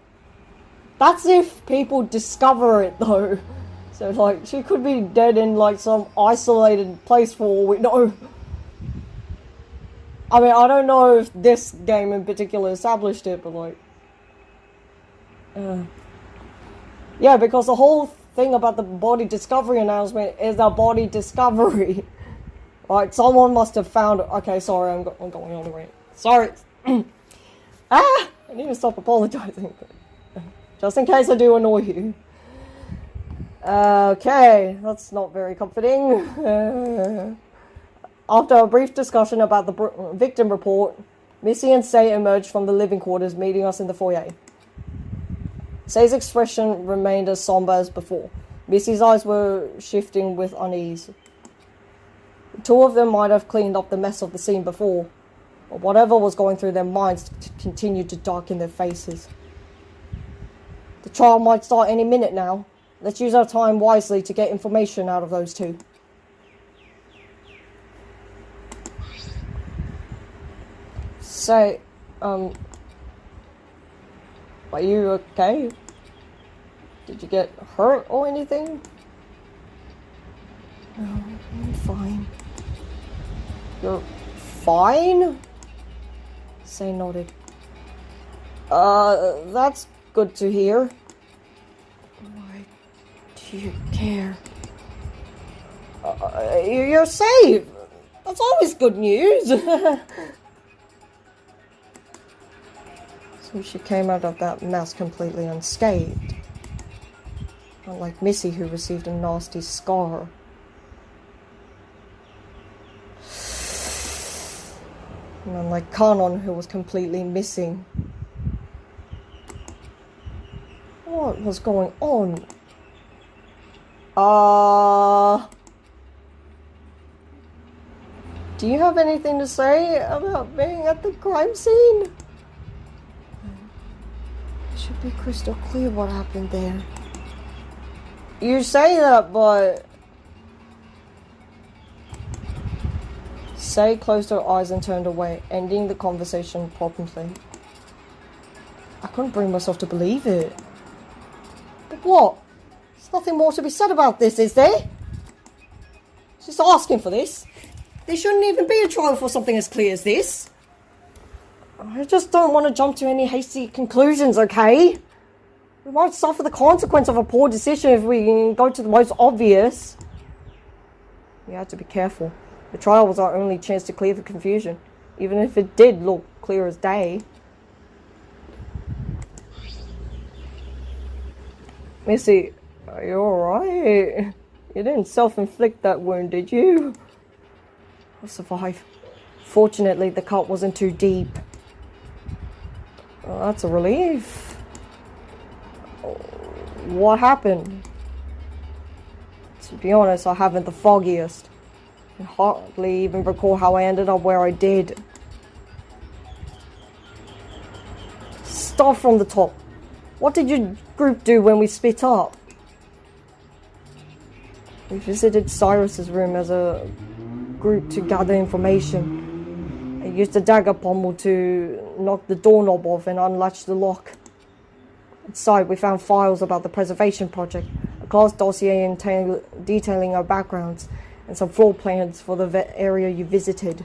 That's if people discover it, though. So, like, she could be dead in, like, some isolated place for all we know. I mean, I don't know if this game in particular established it, but like... yeah, because the whole thing about the body discovery announcement is a body discovery. Right, someone must have found... Okay, sorry, I'm going on the rant. Sorry. I need to stop apologizing. Just in case I do annoy you. Okay, that's not very comforting. After a brief discussion about the victim report, Missy and Say emerged from the living quarters, meeting us in the foyer. Say's expression remained as somber as before. Missy's eyes were shifting with unease. The two of them might have cleaned up the mess of the scene before, but whatever was going through their minds continued to darken their faces. The trial might start any minute now. Let's use our time wisely to get information out of those two. Say, are you okay? Did you get hurt or anything? No, I'm fine. You're fine? Say nodded. That's good to hear. Why do you care? You're safe. That's always good news. So she came out of that mess completely unscathed. Unlike Missy, who received a nasty scar. And unlike Kanon, who was completely missing. What was going on? Do you have anything to say about being at the crime scene? It should be crystal clear what happened there. You say that, but... Say closed her eyes and turned away, ending the conversation promptly. I couldn't bring myself to believe it. But what? There's nothing more to be said about this, is there? She's asking for this. There shouldn't even be a trial for something as clear as this. I just don't want to jump to any hasty conclusions, okay? We might suffer the consequence of a poor decision if we go to the most obvious. We had to be careful. The trial was our only chance to clear the confusion, even if it did look clear as day. Missy, are you alright? You didn't self-inflict that wound, did you? I'll survive. Fortunately, the cut wasn't too deep. Well, that's a relief. What happened? To be honest, I haven't the foggiest. I hardly even recall how I ended up where I did. Start from the top. What did your group do when we split up? We visited Cyrus's room as a group to gather information. I used a dagger pommel to knock the doorknob off and unlatch the lock. Inside, we found files about the preservation project, a class dossier detailing our backgrounds, and some floor plans for the area you visited.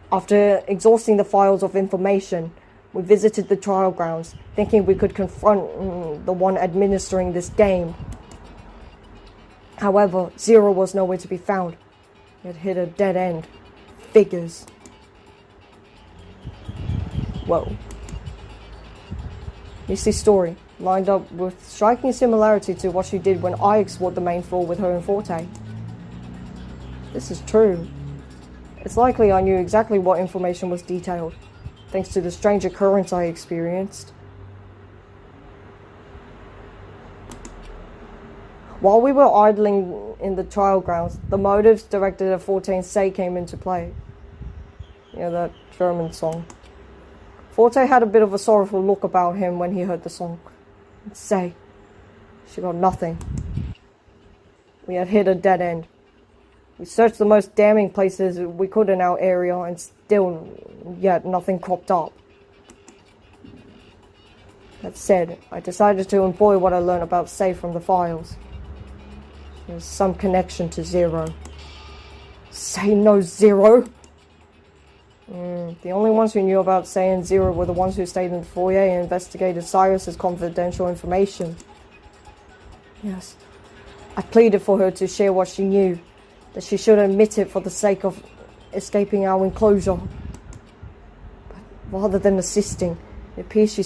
After exhausting the files of information, we visited the trial grounds, thinking we could confront the one administering this game. However, Zero was nowhere to be found. He had hit a dead end. Figures. Whoa. Missy's story lined up with striking similarity to what she did when I explored the main floor with her and Forte. This is true. It's likely I knew exactly what information was detailed, thanks to the strange occurrence I experienced. While we were idling in the trial grounds, the motives directed at Forte and Say came into play. You know, that German song. Forte had a bit of a sorrowful look about him when he heard the song. And Say, she got nothing. We had hit a dead end. We searched the most damning places we could in our area and still yet nothing cropped up. That said, I decided to employ what I learned about Say from the files. There's some connection to Zero. Say knows Zero? The only ones who knew about Saiyan Zero were the ones who stayed in the foyer and investigated Cyrus's confidential information. Yes. I pleaded for her to share what she knew, that she should admit it for the sake of escaping our enclosure. But rather than assisting, it appears she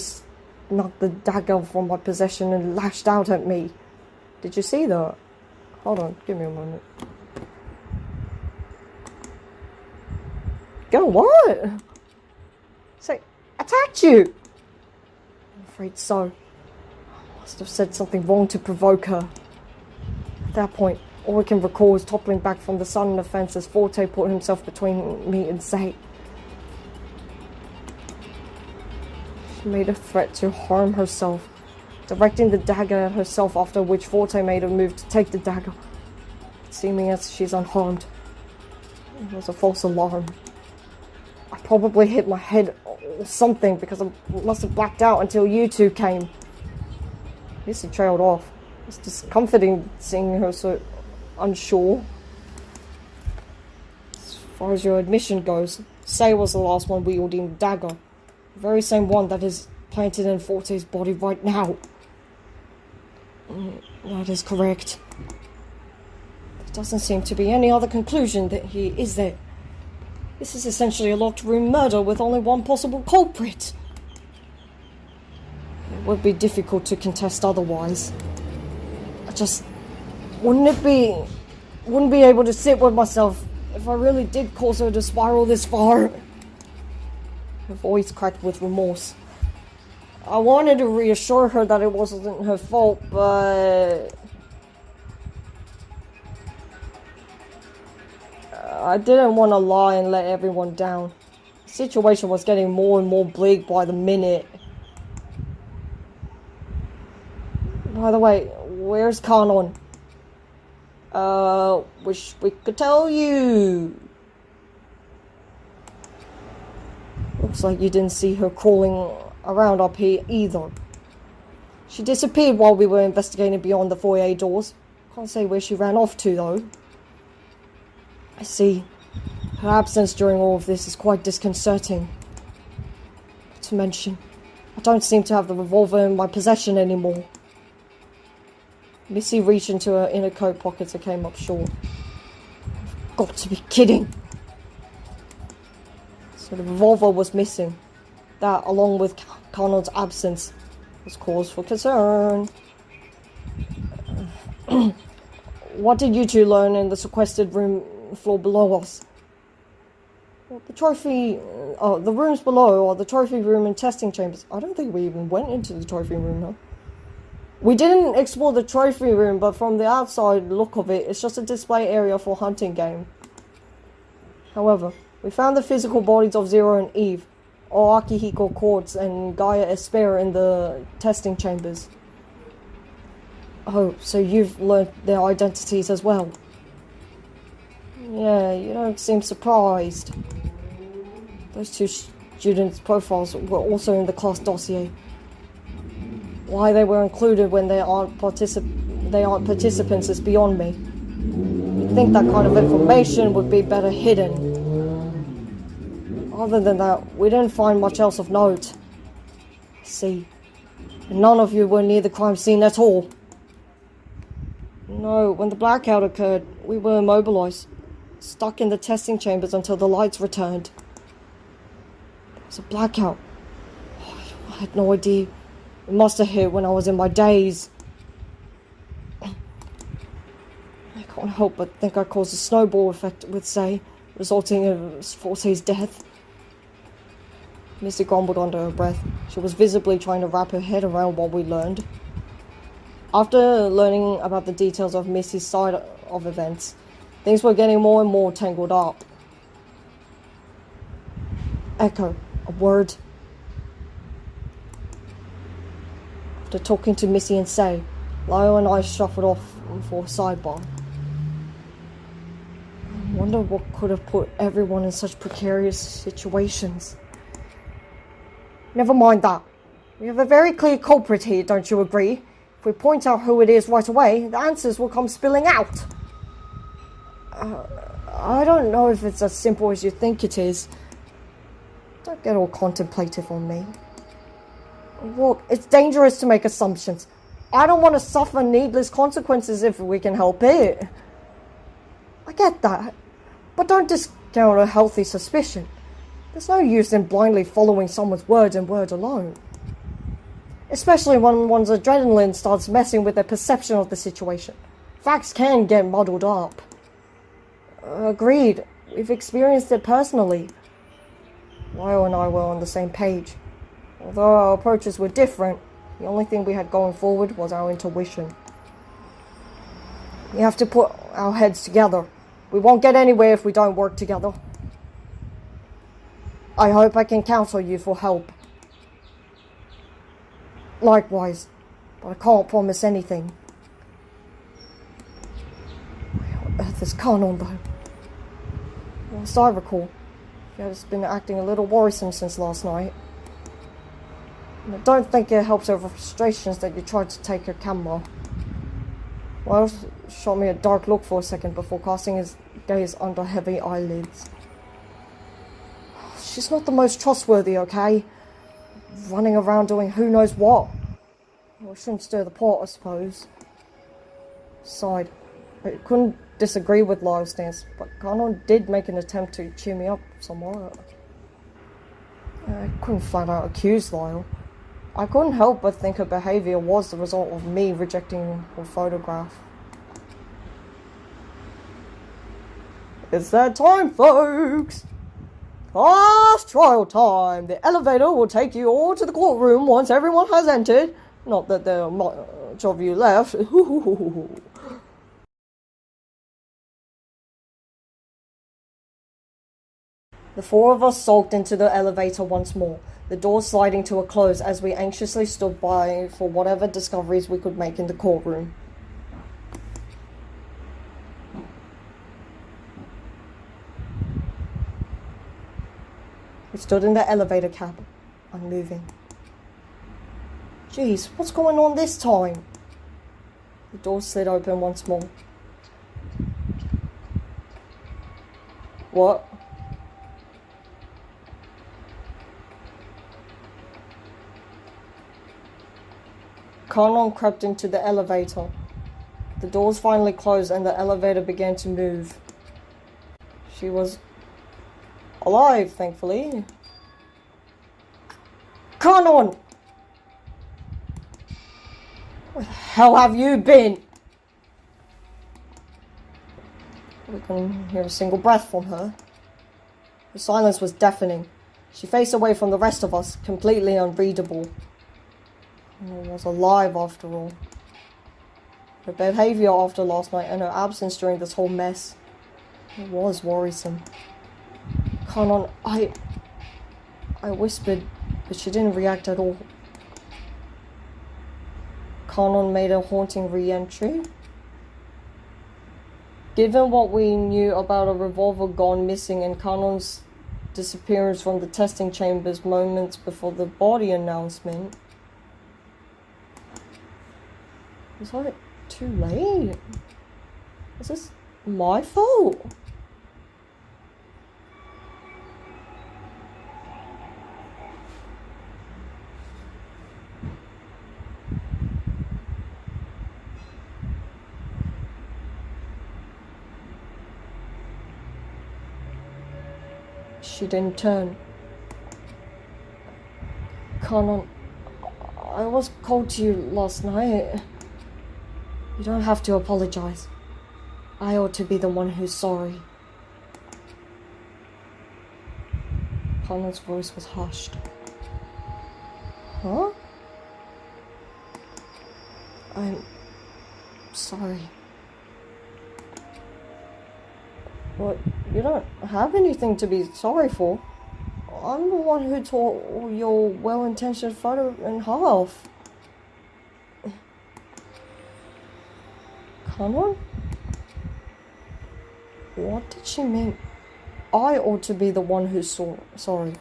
knocked the dagger from my possession and lashed out at me. Did you see that? Hold on, give me a moment. Go what? Say, attacked you! I'm afraid so. I must have said something wrong to provoke her. At that point, all I can recall is toppling back from the sudden offense as Forte put himself between me and Say. She made a threat to harm herself, directing the dagger at herself, after which Forte made a move to take the dagger, seeming as she's unharmed. It was a false alarm. I probably hit my head or something because I must have blacked out until you two came. Lucy trailed off. It's discomforting seeing her so unsure. As far as your admission goes, Say was the last one wielding the dagger. The very same one that is planted in Forte's body right now. That is correct. There doesn't seem to be any other conclusion that he is there. This is essentially a locked room murder with only one possible culprit. It would be difficult to contest otherwise. I just wouldn't be able to sit with myself if I really did cause her to spiral this far. Her voice cracked with remorse. I wanted to reassure her that it wasn't her fault, but I didn't want to lie and let everyone down. The situation was getting more and more bleak by the minute. By the way, where's Kanon? Wish we could tell you. Looks like you didn't see her crawling around up here either. She disappeared while we were investigating beyond the foyer doors. Can't say where she ran off to though. I see. Her absence during all of this is quite disconcerting. Not to mention, I don't seem to have the revolver in my possession anymore. Missy reached into her inner coat pockets and came up short. You've got to be kidding. So the revolver was missing. That, along with Connor's absence, was cause for concern. What did you two learn in the sequestered room floor below us? Well, the rooms below are the trophy room and testing chambers. I don't think we even went into the trophy room, no. We didn't explore the trophy room, but from the outside look of it, it's just a display area for hunting game. However, we found the physical bodies of Zero and Eve, or Akihiko Quartz and Gaia Espera in the testing chambers. Oh, so you've learned their identities as well? Yeah, you don't seem surprised. Those two students' profiles were also in the class dossier. Why they were included when they aren't participants is beyond me. You'd think that kind of information would be better hidden. Other than that, we didn't find much else of note. I see. And none of you were near the crime scene at all. No, when the blackout occurred, we were immobilized, stuck in the testing chambers until the lights returned. It was a blackout. I had no idea. It must have hit when I was in my daze. I can't help but think I caused a snowball effect with Say, resulting in Forte's death. Missy grumbled under her breath. She was visibly trying to wrap her head around what we learned. After learning about the details of Missy's side of events, things were getting more and more tangled up. Echo, a word. After talking to Missy and Say, Lyle and I shuffled off for a sidebar. I wonder what could have put everyone in such precarious situations. Never mind that. We have a very clear culprit here, don't you agree? If we point out who it is right away, the answers will come spilling out. I don't know if it's as simple as you think it is. Don't get all contemplative on me. Look, it's dangerous to make assumptions. I don't want to suffer needless consequences if we can help it. I get that, but don't discount a healthy suspicion. There's no use in blindly following someone's words and words alone. Especially when one's adrenaline starts messing with their perception of the situation. Facts can get muddled up. Agreed. We've experienced it personally. Lyle and I were on the same page. Although our approaches were different, the only thing we had going forward was our intuition. We have to put our heads together. We won't get anywhere if we don't work together. I hope I can count on you for help. Likewise, but I can't promise anything. Where on earth is Kanon, though? As I recall, she has been acting a little worrisome since last night. And I don't think it helps her frustrations that you tried to take her camera. Well, shot me a dark look for a second before casting his gaze under heavy eyelids. She's not the most trustworthy, okay? Running around doing who knows what. Well, I shouldn't stir the pot, I suppose. Sighed. I couldn't disagree with Lyle's stance, but Kanon did make an attempt to cheer me up somewhat. I couldn't flat out accuse Lyle. I couldn't help but think her behaviour was the result of me rejecting her photograph. It's that time, folks! Last trial time! The elevator will take you all to the courtroom once everyone has entered. Not that there are much of you left. The four of us sulked into the elevator once more, the door sliding to a close as we anxiously stood by for whatever discoveries we could make in the courtroom. We stood in the elevator cab, unmoving. Geez, what's going on this time? The door slid open once more. What? Kanon crept into the elevator. The doors finally closed and the elevator began to move. She was alive, thankfully. Kanon! Where the hell have you been? We couldn't hear a single breath from her. The silence was deafening. She faced away from the rest of us, completely unreadable. It was alive after all. Her behaviour after last night and her absence during this whole mess. It was worrisome. Kanon, I whispered, but she didn't react at all. Kanon made a haunting re-entry. Given what we knew about a revolver gone missing and Kanon's disappearance from the testing chambers moments before the body announcement, was I too late? Is this my fault? She didn't turn. Kanon, I was cold to you last night. You don't have to apologize. I ought to be the one who's sorry. Kanon's voice was hushed. Huh? I'm sorry. What? You don't have anything to be sorry for. I'm the one who tore your well-intentioned photo in half. Kanon? What did she mean? I ought to be the one who's sorry.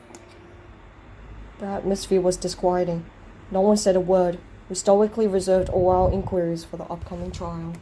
The atmosphere was disquieting. No one said a word. We stoically reserved all our inquiries for the upcoming trial.